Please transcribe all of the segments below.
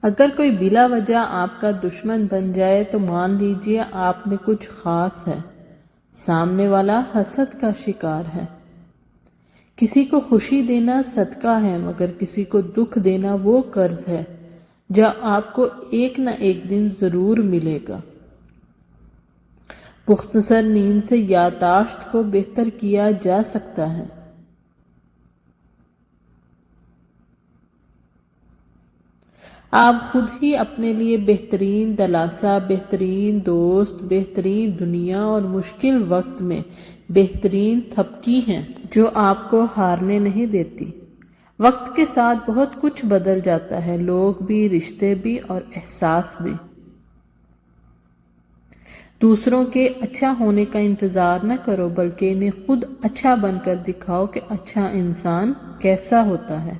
اگر کوئی بلا وجہ آپ کا دشمن بن جائے تو مان لیجئے آپ میں کچھ خاص ہے، سامنے والا حسد کا شکار ہے۔ کسی کو خوشی دینا صدقہ ہے، مگر کسی کو دکھ دینا وہ قرض ہے جو آپ کو ایک نہ ایک دن ضرور ملے گا۔ مختصر نیند سے یادداشت کو بہتر کیا جا سکتا ہے۔ آپ خود ہی اپنے لیے بہترین دلاسا، بہترین دوست، بہترین دنیا اور مشکل وقت میں بہترین تھپکی ہیں جو آپ کو ہارنے نہیں دیتی۔ وقت کے ساتھ بہت کچھ بدل جاتا ہے، لوگ بھی، رشتے بھی اور احساس بھی۔ دوسروں کے اچھا ہونے کا انتظار نہ کرو، بلکہ انہیں خود اچھا بن کر دکھاؤ کہ اچھا انسان کیسا ہوتا ہے۔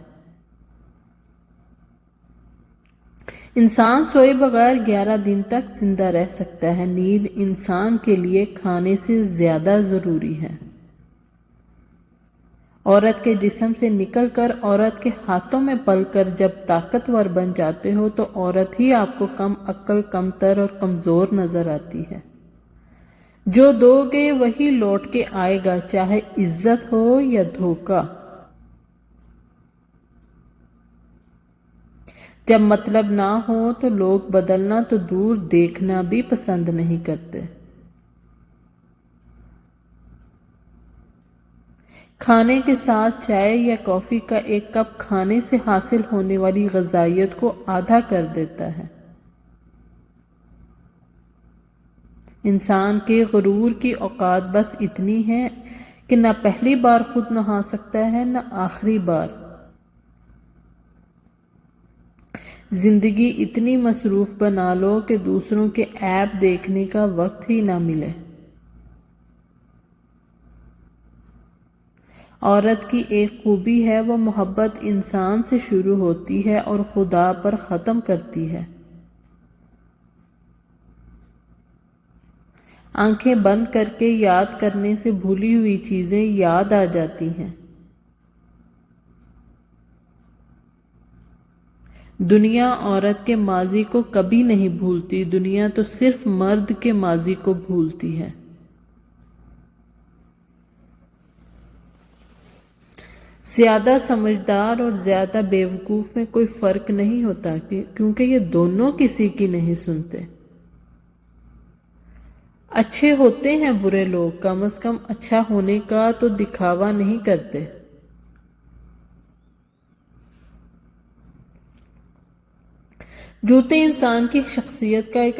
انسان سوئے بغیر 11 دن تک زندہ رہ سکتا ہے۔ نیند انسان کے لیے کھانے سے زیادہ ضروری ہے۔ عورت کے جسم سے نکل کر عورت کے ہاتھوں میں پل کر جب طاقتور بن جاتے ہو تو عورت ہی آپ کو کم عقل، کمتر اور کمزور نظر آتی ہے۔ جو دو گے وہی لوٹ کے آئے گا، چاہے عزت ہو یا دھوکہ۔ جب مطلب نہ ہو تو لوگ بدلنا تو دور دیکھنا بھی پسند نہیں کرتے۔ کھانے کے ساتھ چائے یا کافی کا ایک کپ کھانے سے حاصل ہونے والی غذائیت کو آدھا کر دیتا ہے۔ انسان کے غرور کی اوقات بس اتنی ہے کہ نہ پہلی بار خود نہا سکتا ہے نہ آخری بار۔ زندگی اتنی مصروف بنا لو کہ دوسروں کے عیب دیکھنے کا وقت ہی نہ ملے۔ عورت کی ایک خوبی ہے، وہ محبت انسان سے شروع ہوتی ہے اور خدا پر ختم کرتی ہے۔ آنکھیں بند کر کے یاد کرنے سے بھولی ہوئی چیزیں یاد آ جاتی ہیں۔ دنیا عورت کے ماضی کو کبھی نہیں بھولتی، دنیا تو صرف مرد کے ماضی کو بھولتی ہے۔ زیادہ سمجھدار اور زیادہ بیوقوف میں کوئی فرق نہیں ہوتا، کیونکہ یہ دونوں کسی کی نہیں سنتے۔ اچھے ہوتے ہیں برے لوگ، کم از کم اچھا ہونے کا تو دکھاوا نہیں کرتے۔ جوتے انسان کی شخصیت کا ایک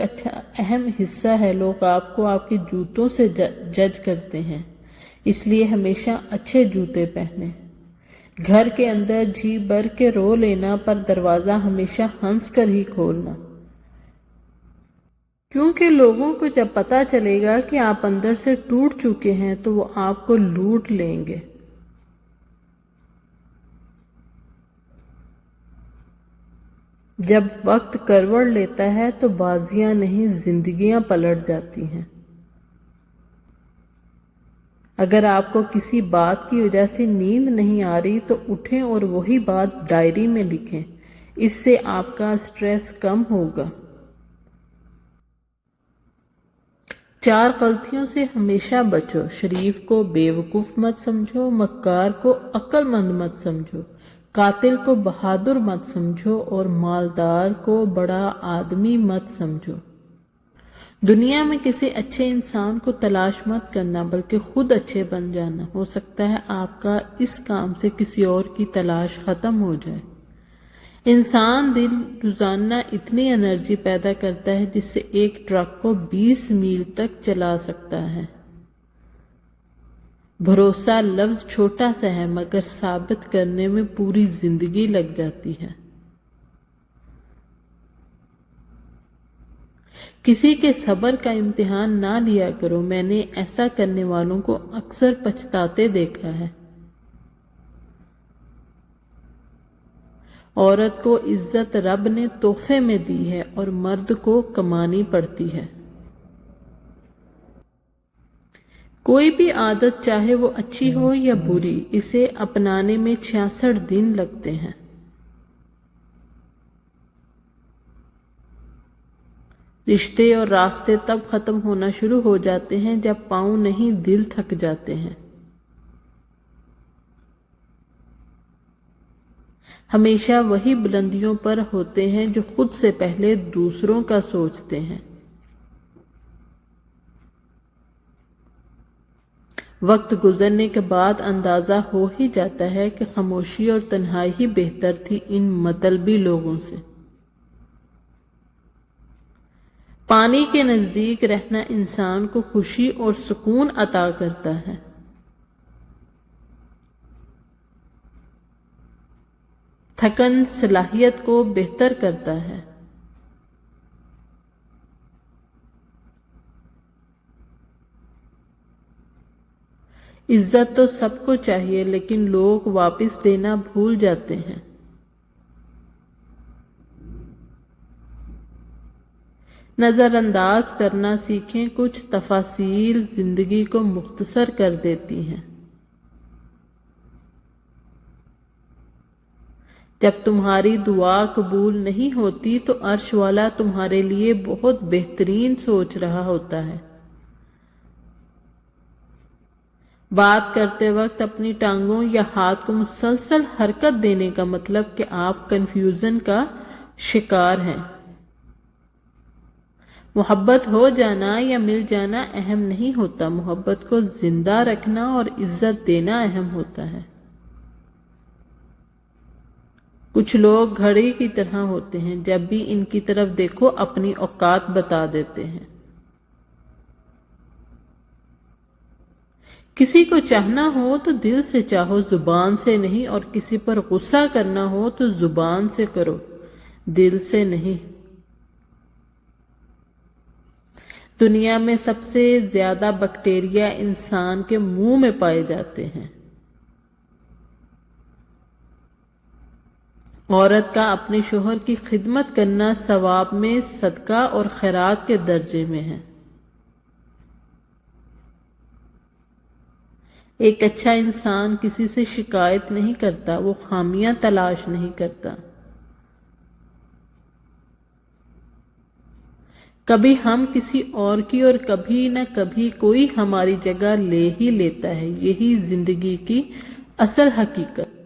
اہم حصہ ہے۔ لوگ آپ کو آپ کے جوتوں سے جج کرتے ہیں، اس لیے ہمیشہ اچھے جوتے پہنیں۔ گھر کے اندر جی بھر کے رو لینا، پر دروازہ ہمیشہ ہنس کر ہی کھولنا، کیونکہ لوگوں کو جب پتہ چلے گا کہ آپ اندر سے ٹوٹ چکے ہیں تو وہ آپ کو لوٹ لیں گے۔ جب وقت کروڑ لیتا ہے تو بازیاں نہیں زندگیاں پلٹ جاتی ہیں۔ اگر آپ کو کسی بات کی وجہ سے نیند نہیں آ رہی تو اٹھیں اور وہی بات ڈائری میں لکھیں، اس سے آپ کا سٹریس کم ہوگا۔ 4 غلطیوں سے ہمیشہ بچو۔ شریف کو بیوقوف مت سمجھو، مکار کو عقل مند مت سمجھو، قاتل کو بہادر مت سمجھو اور مالدار کو بڑا آدمی مت سمجھو۔ دنیا میں کسی اچھے انسان کو تلاش مت کرنا، بلکہ خود اچھے بن جانا۔ ہو سکتا ہے آپ کا اس کام سے کسی اور کی تلاش ختم ہو جائے۔ انسان دل روزانہ اتنی انرجی پیدا کرتا ہے جس سے ایک ٹرک کو 20 میل تک چلا سکتا ہے۔ بھروسہ لفظ چھوٹا سا ہے، مگر ثابت کرنے میں پوری زندگی لگ جاتی ہے۔ کسی کے صبر کا امتحان نہ لیا کرو، میں نے ایسا کرنے والوں کو اکثر پچھتاتے دیکھا ہے۔ عورت کو عزت رب نے تحفے میں دی ہے اور مرد کو کمانی پڑتی ہے۔ کوئی بھی عادت چاہے وہ اچھی ہو یا بری، اسے اپنانے میں 66 دن لگتے ہیں۔ رشتے اور راستے تب ختم ہونا شروع ہو جاتے ہیں جب پاؤں نہیں دل تھک جاتے ہیں۔ ہمیشہ وہی بلندیوں پر ہوتے ہیں جو خود سے پہلے دوسروں کا سوچتے ہیں۔ وقت گزرنے کے بعد اندازہ ہو ہی جاتا ہے کہ خاموشی اور تنہائی ہی بہتر تھی ان مطلبی لوگوں سے۔ پانی کے نزدیک رہنا انسان کو خوشی اور سکون عطا کرتا ہے۔ تھکن صلاحیت کو بہتر کرتا ہے۔ عزت تو سب کو چاہیے لیکن لوگ واپس دینا بھول جاتے ہیں۔ نظر انداز کرنا سیکھیں، کچھ تفاصیل زندگی کو مختصر کر دیتی ہیں۔ جب تمہاری دعا قبول نہیں ہوتی تو عرش والا تمہارے لیے بہت بہترین سوچ رہا ہوتا ہے۔ بات کرتے وقت اپنی ٹانگوں یا ہاتھ کو مسلسل حرکت دینے کا مطلب کہ آپ کنفیوژن کا شکار ہیں۔ محبت ہو جانا یا مل جانا اہم نہیں ہوتا، محبت کو زندہ رکھنا اور عزت دینا اہم ہوتا ہے۔ کچھ لوگ گھڑی کی طرح ہوتے ہیں، جب بھی ان کی طرف دیکھو اپنی اوقات بتا دیتے ہیں۔ کسی کو چاہنا ہو تو دل سے چاہو، زبان سے نہیں، اور کسی پر غصہ کرنا ہو تو زبان سے کرو، دل سے نہیں۔ دنیا میں سب سے زیادہ بیکٹیریا انسان کے منہ میں پائے جاتے ہیں۔ عورت کا اپنے شوہر کی خدمت کرنا ثواب میں صدقہ اور خیرات کے درجے میں ہے۔ ایک اچھا انسان کسی سے شکایت نہیں کرتا، وہ خامیاں تلاش نہیں کرتا۔ کبھی ہم کسی اور کی اور کبھی نہ کبھی کوئی ہماری جگہ لے ہی لیتا ہے، یہی زندگی کی اصل حقیقت۔